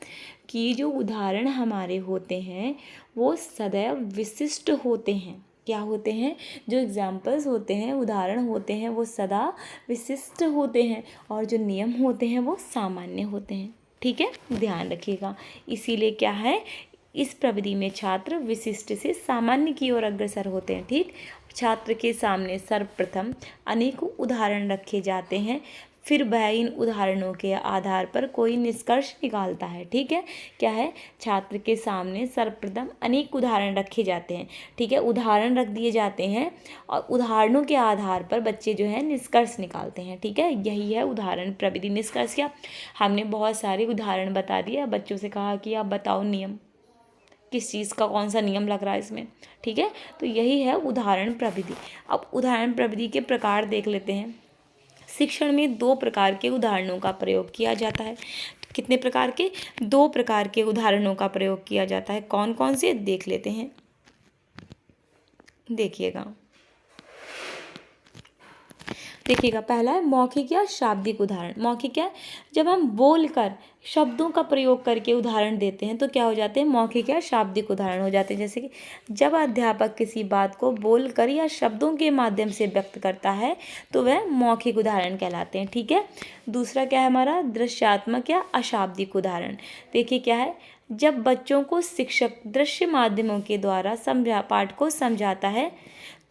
कि जो उदाहरण हमारे होते हैं वो सदैव विशिष्ट होते हैं। क्या होते हैं, जो एग्जाम्पल्स होते हैं, उदाहरण होते हैं, वो सदा विशिष्ट होते हैं और जो नियम होते हैं वो सामान्य होते हैं। ठीक है, ध्यान रखिएगा। इसीलिए क्या है, इस प्रविधि में छात्र विशिष्ट से सामान्य की ओर अग्रसर होते हैं। ठीक, छात्र के सामने सर्वप्रथम अनेकों उदाहरण रखे जाते हैं, फिर वह इन उदाहरणों के आधार पर कोई निष्कर्ष निकालता है। ठीक है, क्या है, छात्र के सामने सर्वप्रथम अनेक उदाहरण रखे जाते हैं। ठीक है, उदाहरण रख दिए जाते हैं और उदाहरणों के आधार पर बच्चे जो है निष्कर्ष निकालते हैं। ठीक है, यही है उदाहरण प्रविधि। निष्कर्ष क्या, हमने बहुत सारे उदाहरण बता दिए, बच्चों से कहा कि आप बताओ नियम, किस चीज़ का कौन सा नियम लग रहा है इसमें। ठीक है, तो यही है उदाहरण प्रविधि। अब उदाहरण प्रविधि के प्रकार देख लेते हैं। शिक्षण में 2 प्रकार के उदाहरणों का प्रयोग किया जाता है। कितने प्रकार के, 2 प्रकार के उदाहरणों का प्रयोग किया जाता है। कौन कौन से देख लेते हैं, देखिएगा। पहला है मौखिक या शाब्दिक उदाहरण। मौखिक क्या है, जब हम बोलकर शब्दों का प्रयोग करके उदाहरण देते हैं तो क्या हो जाते हैं, मौखिक या शाब्दिक उदाहरण हो जाते हैं। जैसे कि जब अध्यापक किसी बात को बोलकर या शब्दों के माध्यम से व्यक्त करता है तो वह मौखिक उदाहरण कहलाते हैं। ठीक है, दूसरा क्या है हमारा, दृश्यात्मक या अशाब्दिक उदाहरण। देखिए क्या है, जब बच्चों को शिक्षक दृश्य माध्यमों के द्वारा पाठ को समझाता है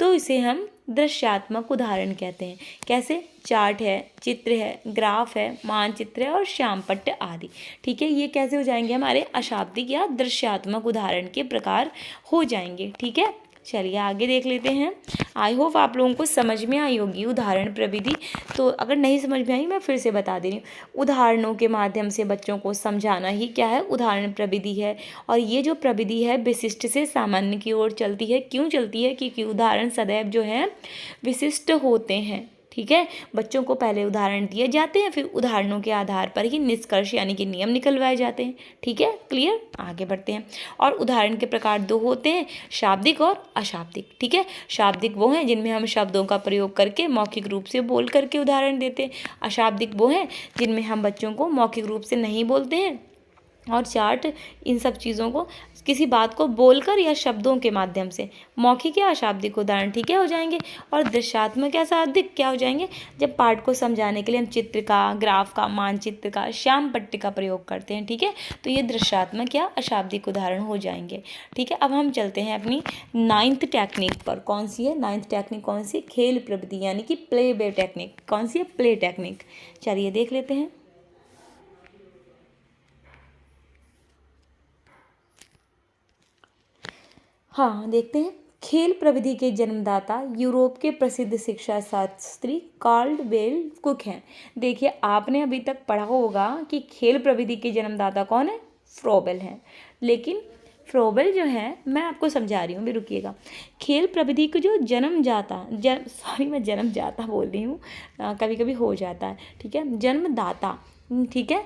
तो इसे हम दृश्यात्मक उदाहरण कहते हैं। कैसे, चार्ट है, चित्र है, ग्राफ है, मानचित्र है और श्यामपट्ट आदि। ठीक है, ये कैसे हो जाएंगे, हमारे अशाब्दिक या दृश्यात्मक उदाहरण के प्रकार हो जाएंगे। ठीक है, चलिए आगे देख लेते हैं। आई होप आप लोगों को समझ में आई होगी उदाहरण प्रविधि। तो अगर नहीं समझ में आई मैं फिर से बता दे रही हूँ। उदाहरणों के माध्यम से बच्चों को समझाना ही क्या है, उदाहरण प्रविधि है। और ये जो प्रविधि है विशिष्ट से सामान्य की ओर चलती है। क्यों चलती है, क्योंकि उदाहरण सदैव जो है विशिष्ट होते हैं। ठीक है, बच्चों को पहले उदाहरण दिए जाते हैं, फिर उदाहरणों के आधार पर ही निष्कर्ष यानी कि नियम निकलवाए जाते हैं। ठीक है, क्लियर, आगे बढ़ते हैं। और उदाहरण के प्रकार 2 होते हैं, शाब्दिक और अशाब्दिक। ठीक है, शाब्दिक वो हैं जिनमें हम शब्दों का प्रयोग करके मौखिक रूप से बोल करके उदाहरण देते हैं। अशाब्दिक वो हैं जिनमें हम बच्चों को मौखिक रूप से नहीं बोलते हैं और चार्ट, इन सब चीज़ों को, किसी बात को बोलकर या शब्दों के माध्यम से, मौखिक या अशाब्दिक उदाहरण ठीक है हो जाएंगे। और दृश्यात्मक या शाब्दिक क्या हो जाएंगे, जब पाठ को समझाने के लिए हम चित्र का, ग्राफ का, मानचित्र का, श्यामपट्ट का प्रयोग करते हैं। ठीक है, तो ये दृश्यात्मक या अशाब्दिक उदाहरण हो जाएंगे। ठीक है, अब हम चलते हैं अपनी 9th टेक्निक पर। कौन सी है 9th टेक्निक, कौन सी, खेल प्रविधि यानी कि प्ले वे टेक्निक। कौन सी है, प्ले टेक्निक। चलिए देख लेते हैं। हाँ, देखते हैं। खेल प्रविधि के जन्मदाता यूरोप के प्रसिद्ध शिक्षा शास्त्री कार्लवेल कुक हैं। देखिए आपने अभी तक पढ़ा होगा कि खेल प्रविधि के जन्मदाता कौन है, फ्रोबेल हैं। लेकिन फ्रोबेल जो है, मैं आपको समझा रही हूँ, भी रुकिएगा। खेल प्रविधि को जो मैं जन्मदाता बोल रही हूँ, कभी कभी हो जाता है। ठीक है, जन्मदाता। ठीक है,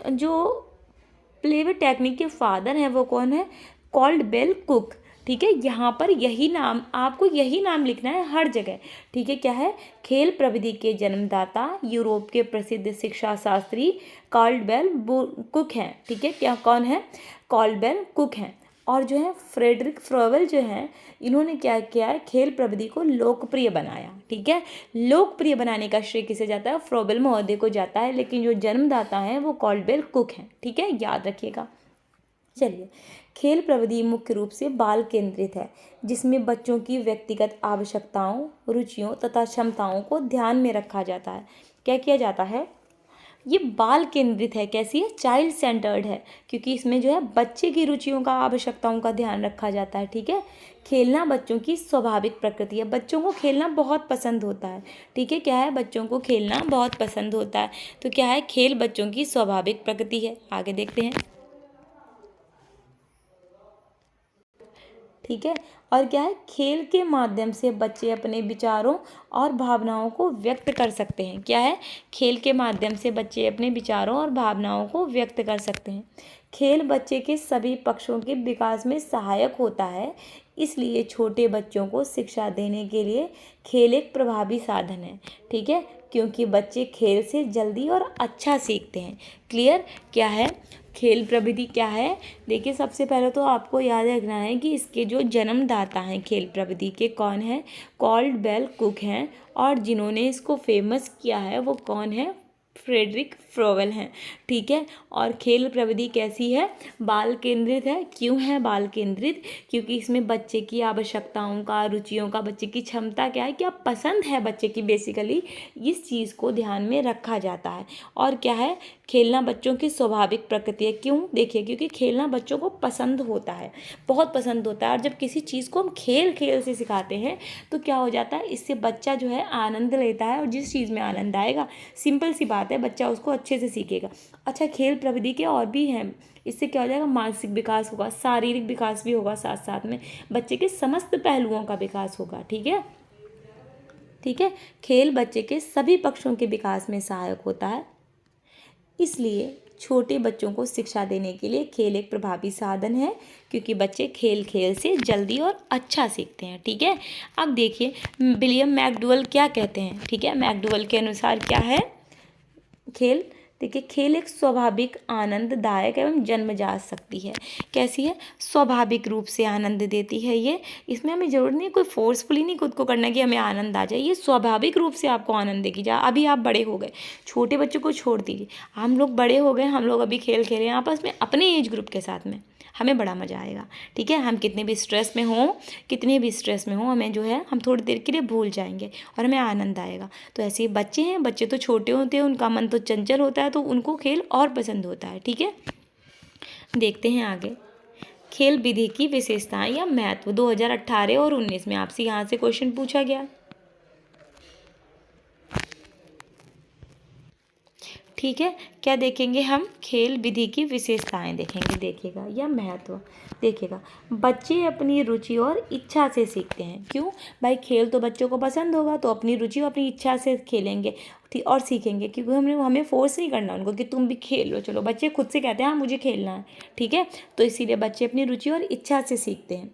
जो प्लेवे टेक्निक के फादर हैं वो कौन है, कॉल्डवेल कुक। ठीक है, यहाँ पर यही नाम, आपको यही नाम लिखना है हर जगह। ठीक है, क्या है, खेल प्रविधि के जन्मदाता यूरोप के प्रसिद्ध शिक्षा शास्त्री कॉल्डवेल कुक हैं। ठीक है, क्या, कौन है, कॉल्डवेल कुक हैं। और जो है फ्रेडरिक फ्रोबेल जो हैं, इन्होंने क्या किया है, खेल प्रविधि को लोकप्रिय बनाया। ठीक है, लोकप्रिय बनाने का श्रेय किसे जाता है, फ्रोबेल महोदय को जाता है, लेकिन जो जन्मदाता हैं वो कॉल्डवेल कुक हैं। ठीक है, याद रखिएगा। चलिए, खेल प्रविधि मुख्य रूप से बाल केंद्रित है, जिसमें बच्चों की व्यक्तिगत आवश्यकताओं, रुचियों तथा क्षमताओं को ध्यान में रखा जाता है। क्या किया जाता है, ये बाल केंद्रित है। कैसी है, चाइल्ड सेंटर्ड है, क्योंकि इसमें जो है बच्चे की रुचियों का, आवश्यकताओं का ध्यान रखा जाता है। ठीक है, खेलना बच्चों की स्वाभाविक प्रकृति है, बच्चों को खेलना बहुत पसंद होता है। ठीक है, क्या है, बच्चों को खेलना बहुत पसंद होता है, तो क्या है, खेल बच्चों की स्वाभाविक प्रकृति है। आगे देखते हैं। ठीक है, और क्या है, खेल के माध्यम से बच्चे अपने विचारों और भावनाओं को व्यक्त कर सकते हैं। क्या है, खेल के माध्यम से बच्चे अपने विचारों और भावनाओं को व्यक्त कर सकते हैं। खेल बच्चे के सभी पक्षों के विकास में सहायक होता है, इसलिए छोटे बच्चों को शिक्षा देने के लिए खेल एक प्रभावी साधन है। ठीक है, क्योंकि बच्चे खेल से जल्दी और अच्छा सीखते हैं। क्लियर, क्या है, खेल प्रविधि क्या है। देखिए सबसे पहले तो आपको याद रखना है कि इसके जो जन्मदाता हैं खेल प्रविधि के, कौन है, कॉल्डवेल कुक हैं, और जिन्होंने इसको फेमस किया है वो कौन है, फ्रेडरिक फ्रोवेल हैं। ठीक है, और खेल प्रविधि कैसी है? बाल केंद्रित है। क्यों है बाल केंद्रित? क्योंकि इसमें बच्चे की आवश्यकताओं का, रुचियों का, बच्चे की क्षमता क्या है, क्या पसंद है बच्चे की, बेसिकली इस चीज़ को ध्यान में रखा जाता है। और क्या है? खेलना बच्चों की स्वाभाविक प्रकृति है। क्यों? देखिए, क्योंकि खेलना बच्चों को पसंद होता है, बहुत पसंद होता है। और जब किसी चीज़ को हम खेल खेल से सिखाते हैं तो क्या हो जाता है, इससे बच्चा जो है आनंद लेता है, और जिस चीज़ में आनंद आएगा, सिंपल सी बात है, बच्चा उसको अच्छे से सीखेगा। अच्छा, खेल प्रविधि के और भी हैं। इससे क्या हो जाएगा? मानसिक विकास होगा, शारीरिक विकास भी होगा, साथ साथ में बच्चे के समस्त पहलुओं का विकास होगा। ठीक है, ठीक है। खेल बच्चे के सभी पक्षों के विकास में सहायक होता है, इसलिए छोटे बच्चों को शिक्षा देने के लिए खेल एक प्रभावी साधन है, क्योंकि बच्चे खेल खेल से जल्दी और अच्छा सीखते हैं। ठीक है, अब देखिए विलियम मैकडूगल क्या कहते हैं। ठीक है, मैकडूगल के अनुसार क्या है खेल? देखिए, खेल एक स्वाभाविक, आनंददायक एवं जन्मजात शक्ति है। कैसी है? स्वाभाविक रूप से आनंद देती है ये। इसमें हमें जरूरत नहीं, कोई फोर्सफुली नहीं खुद को करना कि हमें आनंद आ जाए, ये स्वाभाविक रूप से आपको आनंद देगी। जा अभी आप बड़े हो गए, छोटे बच्चों को छोड़ दीजिए, हम लोग बड़े हो गए, हम लोग अभी खेल खेल रहे हैं आपस में अपने एज ग्रुप के साथ में, हमें बड़ा मज़ा आएगा। ठीक है, हम कितने भी स्ट्रेस में हों, कितने भी स्ट्रेस में हों, हमें जो है हम थोड़ी देर के लिए भूल जाएंगे और हमें आनंद आएगा। तो ऐसे ही बच्चे हैं, बच्चे तो छोटे होते हैं, उनका मन तो चंचल होता है, तो उनको खेल और पसंद होता है। ठीक है, देखते हैं आगे। खेल विधि की विशेषताएं या महत्व 2018 और 19 में आपसे यहाँ से क्वेश्चन पूछा गया। ठीक है, क्या देखेंगे हम? खेल विधि की विशेषताएं देखेंगे। देखिएगा, या महत्व देखिएगा, बच्चे अपनी रुचि और इच्छा से सीखते हैं। क्यों भाई? खेल तो बच्चों को पसंद होगा, तो अपनी रुचि और अपनी इच्छा से खेलेंगे और सीखेंगे, क्योंकि हमें फोर्स नहीं करना उनको कि तुम भी खेल लो। चलो, बच्चे खुद से कहते हैं हाँ मुझे खेलना है। ठीक है, तो इसीलिए बच्चे अपनी रुचि और इच्छा से सीखते हैं,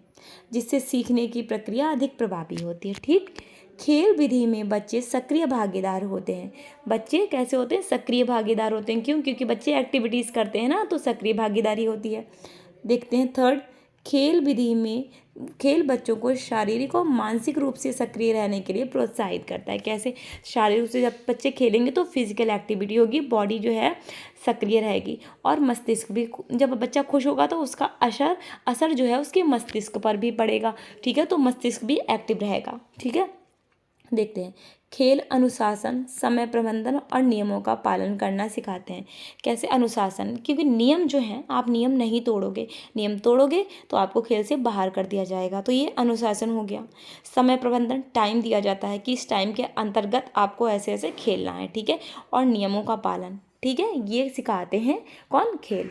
जिससे सीखने की प्रक्रिया अधिक प्रभावी होती है। ठीक, खेल विधि में बच्चे सक्रिय भागीदार होते हैं। बच्चे कैसे होते हैं? सक्रिय भागीदार होते हैं। क्यों? क्योंकि बच्चे एक्टिविटीज़ करते हैं ना, तो सक्रिय भागीदारी होती है। देखते हैं थर्ड, खेल विधि में खेल बच्चों को शारीरिक और मानसिक रूप से सक्रिय रहने के लिए प्रोत्साहित करता है। कैसे? शारीरिक रूप से जब बच्चे खेलेंगे तो फिजिकल एक्टिविटी होगी, बॉडी जो है सक्रिय रहेगी, और मस्तिष्क भी, जब बच्चा खुश होगा तो उसका असर जो है उसके मस्तिष्क पर भी पड़ेगा। ठीक है, तो मस्तिष्क भी एक्टिव रहेगा। ठीक है, देखते हैं। खेल अनुशासन, समय प्रबंधन और नियमों का पालन करना सिखाते हैं। कैसे? अनुशासन, क्योंकि नियम जो हैं, आप नियम नहीं तोड़ोगे, नियम तोड़ोगे तो आपको खेल से बाहर कर दिया जाएगा, तो ये अनुशासन हो गया। समय प्रबंधन, टाइम दिया जाता है कि इस टाइम के अंतर्गत आपको ऐसे ऐसे खेलना है। ठीक है, और नियमों का पालन। ठीक है, ये सिखाते हैं कौन? खेल।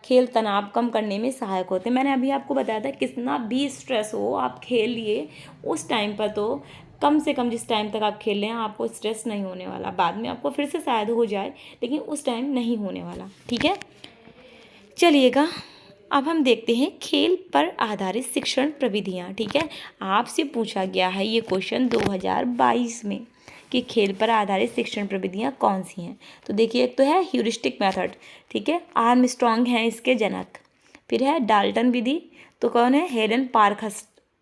खेल तनाव कम करने में सहायक होते हैं। मैंने अभी आपको बताया था, कितना भी स्ट्रेस हो आप खेल लिए उस टाइम पर, तो कम से कम जिस टाइम तक आप खेल रहे हैं आपको स्ट्रेस नहीं होने वाला। बाद में आपको फिर से शायद हो जाए, लेकिन उस टाइम नहीं होने वाला। ठीक है, चलिएगा अब हम देखते हैं खेल पर आधारित शिक्षण प्रविधियाँ। ठीक है, आपसे पूछा गया है ये क्वेश्चन 2022 में कि खेल पर आधारित शिक्षण प्रविधियाँ कौन सी हैं। तो देखिए, एक तो है ह्यूरिस्टिक मेथड। ठीक है, आर्मस्ट्रॉन्ग हैं इसके जनक। फिर है डाल्टन विधि, तो कौन है? Helen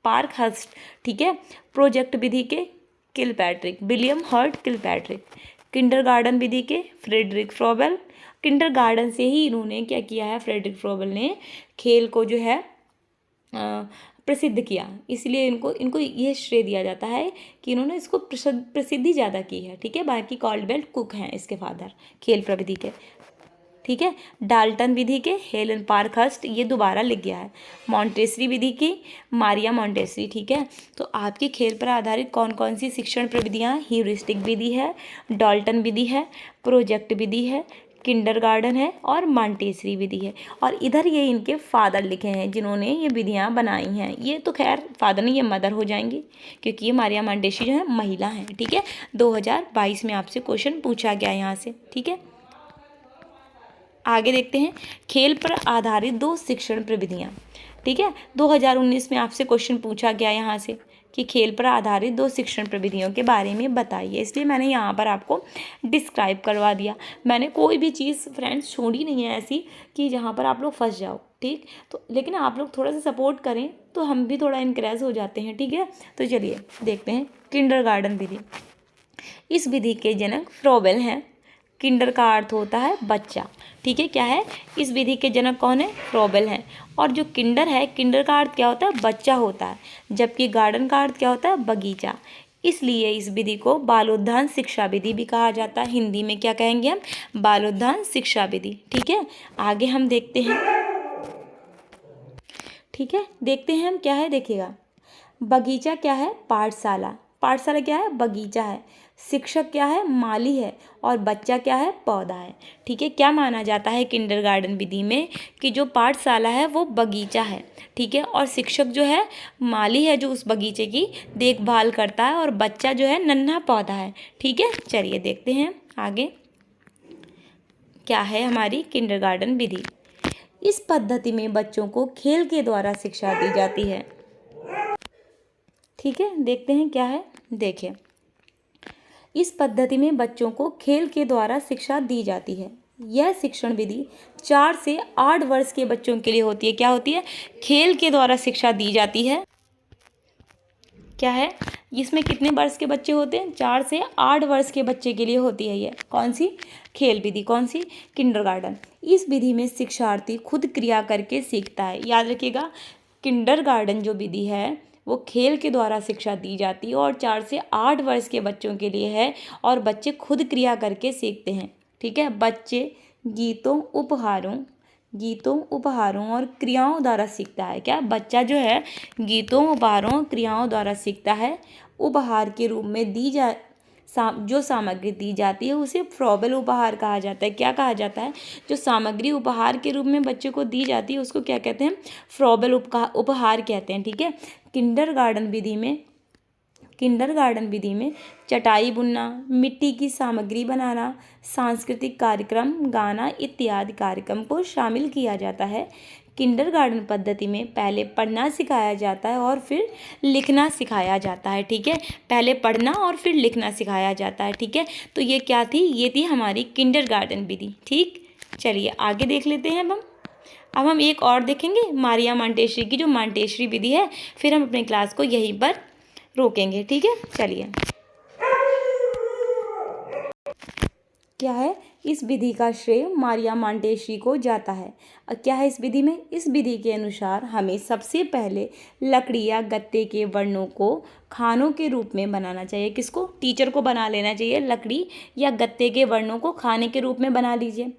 Parkhurst. ठीक है, प्रोजेक्ट विधि के Kilpatrick, William Heard Kilpatrick. Kindergarten विधि के फ्रेडरिक फ्रोबेल। किंडरगार्टन से ही इन्होंने क्या किया है? फ्रेडरिक फ्रोबेल ने खेल को जो है प्रसिद्ध किया, इसलिए इनको इनको ये श्रेय दिया जाता है कि इन्होंने इसको प्रसिद्धि ज़्यादा की है। ठीक है, बाकी कॉल्डवेल कुक हैं इसके फादर खेल प्रविधि के। ठीक है, डाल्टन विधि के हेलन पार्कहर्स्ट, ये दोबारा लिख गया है। मॉन्टेसरी विधि की मारिया मॉन्टेसरी। ठीक है, तो आपकी खेल पर आधारित कौन कौन सी शिक्षण प्रविधियाँ? ह्यूरिस्टिक विधि है, डाल्टन विधि है, प्रोजेक्ट विधि है, किंडरगार्टन है, और मॉन्टेसरी विधि है। और इधर ये इनके फादर लिखे हैं जिन्होंने ये विधियाँ बनाई हैं। ये तो खैर फादर नहीं, ये मदर हो जाएंगी, क्योंकि ये मारिया मॉन्टेसरी जो है महिला हैं। ठीक है, 2022 में आपसे क्वेश्चन पूछा गया यहाँ से। ठीक है, आगे देखते हैं खेल पर आधारित 2 शिक्षण प्रविधियाँ। ठीक है, 2019 में आपसे क्वेश्चन पूछा गया यहाँ से कि खेल पर आधारित 2 शिक्षण प्रविधियों के बारे में बताइए, इसलिए मैंने यहाँ पर आपको डिस्क्राइब करवा दिया। मैंने कोई भी चीज़ फ्रेंड्स छोड़ी नहीं है ऐसी कि जहाँ पर आप लोग फंस जाओ। ठीक, तो लेकिन आप लोग थोड़ा सा सपोर्ट करें तो हम भी थोड़ा इनकरेज हो जाते हैं। ठीक है, तो चलिए देखते हैं किंडरगार्टन विधि। इस विधि के जनक फ्रोबेल हैं। किंडर का अर्थ होता है बच्चा। ठीक है, क्या है, इस विधि के जनक कौन है, फ्रॉबेल हैं। और जो किंडर है, किंडर का अर्थ क्या होता है, बच्चा होता है, जबकि गार्डन का अर्थ क्या होता है, बगीचा। इसलिए इस विधि को बालोद्यान शिक्षा विधि भी कहा जाता है। हिंदी में क्या कहेंगे हम, बालोद्यान शिक्षा विधि। ठीक है, आगे हम देखते हैं। ठीक है, देखते हैं हम क्या है, देखिएगा। बगीचा क्या है, पाठशाला। पाठशाला क्या है, बगीचा है। शिक्षक क्या है, माली है। और बच्चा क्या है, पौधा है। ठीक है, क्या माना जाता है किंडरगार्टन विधि में कि जो पाठशाला है वो बगीचा है। ठीक है, और शिक्षक जो है माली है, जो उस बगीचे की देखभाल करता है, और बच्चा जो है नन्हा पौधा है। ठीक है, चलिए देखते हैं आगे क्या है हमारी किंडरगार्टन विधि। इस पद्धति में बच्चों को खेल के द्वारा शिक्षा दी जाती है। ठीक है, देखते हैं क्या है, देखिए। इस पद्धति में बच्चों को खेल के द्वारा शिक्षा दी जाती है। यह शिक्षण विधि 4 से 8 वर्ष के बच्चों के लिए होती है। क्या होती है, खेल के द्वारा शिक्षा दी जाती है। क्या है, इसमें कितने वर्ष के बच्चे होते हैं, 4 से 8 वर्ष के बच्चे के लिए होती है ये कौन सी खेल विधि, कौन सी, किंडरगार्टन। इस विधि में शिक्षार्थी खुद क्रिया करके सीखता है। याद रखिएगा, किंडरगार्टन जो विधि है वो खेल के द्वारा शिक्षा दी जाती है और 4 से 8 वर्ष के बच्चों के लिए है, और बच्चे खुद क्रिया करके सीखते हैं। ठीक है, बच्चे गीतों उपहारों और क्रियाओं द्वारा सीखता है। क्या, बच्चा जो है गीतों उपहारों और क्रियाओं द्वारा सीखता है। उपहार के रूप में जो सामग्री दी जाती है उसे फ्रॉबेल उपहार कहा जाता है। क्या कहा जाता है, जो सामग्री उपहार के रूप में बच्चे को दी जाती है उसको क्या कहते हैं, फ्रॉबेल उपहार कहते हैं। ठीक है, किंडरगार्टन विधि में चटाई बुनना, मिट्टी की सामग्री बनाना, सांस्कृतिक कार्यक्रम, गाना इत्यादि कार्यक्रम को शामिल किया जाता है। किंडरगार्टन पद्धति में पहले पढ़ना सिखाया जाता है और फिर लिखना सिखाया जाता है। ठीक है, पहले पढ़ना और फिर लिखना सिखाया जाता है। ठीक है, तो ये क्या थी, ये थी हमारी किंडरगार्टन विधि। ठीक, चलिए आगे देख लेते हैं अब हम एक और देखेंगे, मारिया मॉन्टेसरी की जो मॉन्टेसरी विधि है, फिर हम अपने क्लास को यहीं पर रोकेंगे। ठीक है, चलिए। क्या है, इस विधि का श्रेय मारिया मॉन्टेसरी को जाता है। क्या है इस विधि में, इस विधि के अनुसार हमें सबसे पहले लकड़ी या गत्ते के वर्णों को खानों के रूप में बनाना चाहिए। किसको, टीचर को बना लेना चाहिए। लकड़ी या गत्ते के वर्णों को खाने के रूप में बना लीजिए।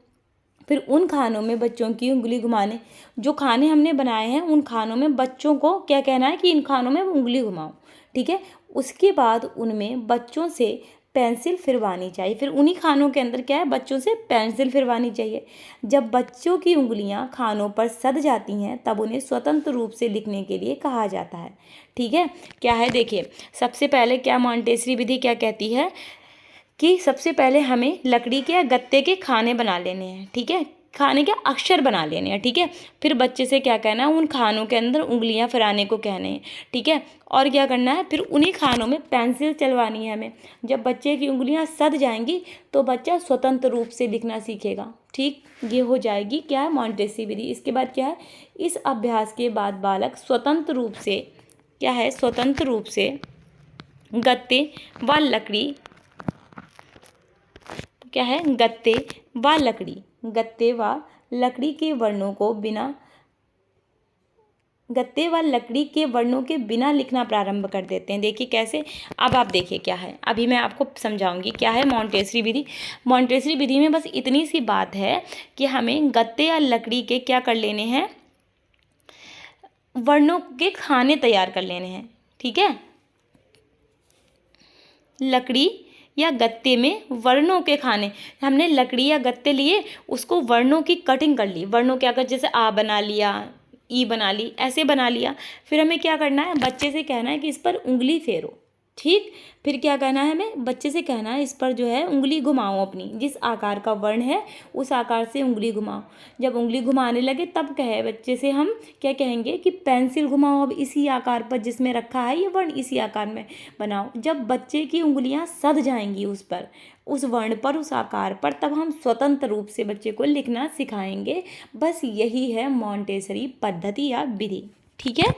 फिर उन खानों में बच्चों की उंगली घुमाने, जो खाने हमने बनाए हैं उन खानों में बच्चों को क्या कहना है कि इन खानों में उंगली घुमाओ। ठीक है, उसके बाद उनमें बच्चों से पेंसिल फिरवानी चाहिए। फिर उन्हीं खानों के अंदर क्या है, बच्चों से पेंसिल फिरवानी चाहिए। जब बच्चों की उंगलियां खानों पर सध जाती हैं तब उन्हें स्वतंत्र रूप से लिखने के लिए कहा जाता है। ठीक है, क्या है, देखिए, सबसे पहले क्या मॉन्टेसरी विधि क्या कहती है कि सबसे पहले हमें लकड़ी के या गत्ते के खाने बना लेने हैं। ठीक है, खाने के अक्षर बना लेने हैं। ठीक है, फिर बच्चे से क्या कहना है, उन खानों के अंदर उंगलियां फिराने को कहने हैं। ठीक है, और क्या करना है, फिर उन्हीं खानों में पेंसिल चलवानी है हमें। जब बच्चे की उंगलियां सध जाएंगी तो बच्चा स्वतंत्र रूप से लिखना सीखेगा। ठीक, ये हो जाएगी क्या है, मॉन्टेसरी विधि। इसके बाद क्या है, इस अभ्यास के बाद बालक स्वतंत्र रूप से क्या है, स्वतंत्र रूप से गत्ते व लकड़ी क्या है, गत्ते व लकड़ी के वर्णों के बिना लिखना प्रारंभ कर देते हैं। देखिए कैसे, अब आप देखिए क्या है, अभी मैं आपको समझाऊंगी क्या है मॉन्टेसरी विधि। मॉन्टेसरी विधि में बस इतनी सी बात है कि हमें गत्ते या लकड़ी के क्या कर लेने हैं, वर्णों के खाने तैयार कर लेने हैं। ठीक है, लकड़ी या गत्ते में वर्णों के खाने, हमने लकड़ी या गत्ते लिए, उसको वर्णों की कटिंग कर ली। वर्णों क्या कर, जैसे आ बना लिया, ई बना ली, ऐसे बना लिया। फिर हमें क्या करना है, बच्चे से कहना है कि इस पर उंगली फेरो। ठीक, फिर क्या कहना है, हमें बच्चे से कहना है इस पर जो है उंगली घुमाओ, अपनी जिस आकार का वर्ण है उस आकार से उंगली घुमाओ। जब उंगली घुमाने लगे तब कहे बच्चे से हम क्या कहेंगे कि पेंसिल घुमाओ अब इसी आकार पर जिसमें रखा है ये वर्ण, इसी आकार में बनाओ। जब बच्चे की उंगलियां सध जाएंगी उस पर, उस वर्ण पर, उस आकार पर, तब हम स्वतंत्र रूप से बच्चे को लिखना सिखाएंगे। बस यही है मॉन्टेसरी पद्धति या विधि। ठीक है,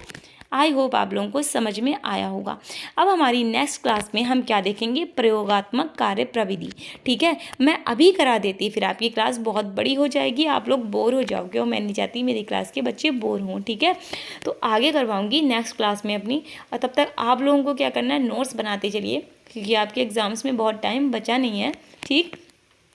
आई होप आप लोगों को समझ में आया होगा। अब हमारी नेक्स्ट क्लास में हम क्या देखेंगे, प्रयोगात्मक कार्य प्रविधि। ठीक है, मैं अभी करा देती, फिर आपकी क्लास बहुत बड़ी हो जाएगी, आप लोग बोर हो जाओगे और मैं नहीं चाहती मेरी क्लास के बच्चे बोर हों। ठीक है, तो आगे करवाऊँगी नेक्स्ट क्लास में अपनी। और तब तक आप लोगों को क्या करना है, नोट्स बनाते चलिए, क्योंकि आपके एग्ज़ाम्स में बहुत टाइम बचा नहीं है। ठीक,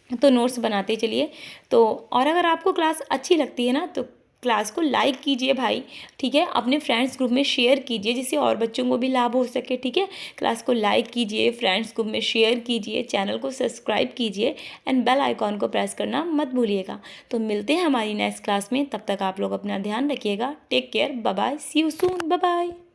तो नोट्स बनाते चलिए। तो और अगर आपको क्लास अच्छी लगती है ना, तो क्लास को लाइक कीजिए भाई। ठीक है, अपने फ्रेंड्स ग्रुप में शेयर कीजिए, जिससे और बच्चों को भी लाभ हो सके। ठीक है, क्लास को लाइक कीजिए, फ्रेंड्स ग्रुप में शेयर कीजिए, चैनल को सब्सक्राइब कीजिए एंड बेल आइकॉन को प्रेस करना मत भूलिएगा। तो मिलते हैं हमारी नेक्स्ट क्लास में, तब तक आप लोग अपना ध्यान रखिएगा। Take care, bye bye, see you soon, bye bye.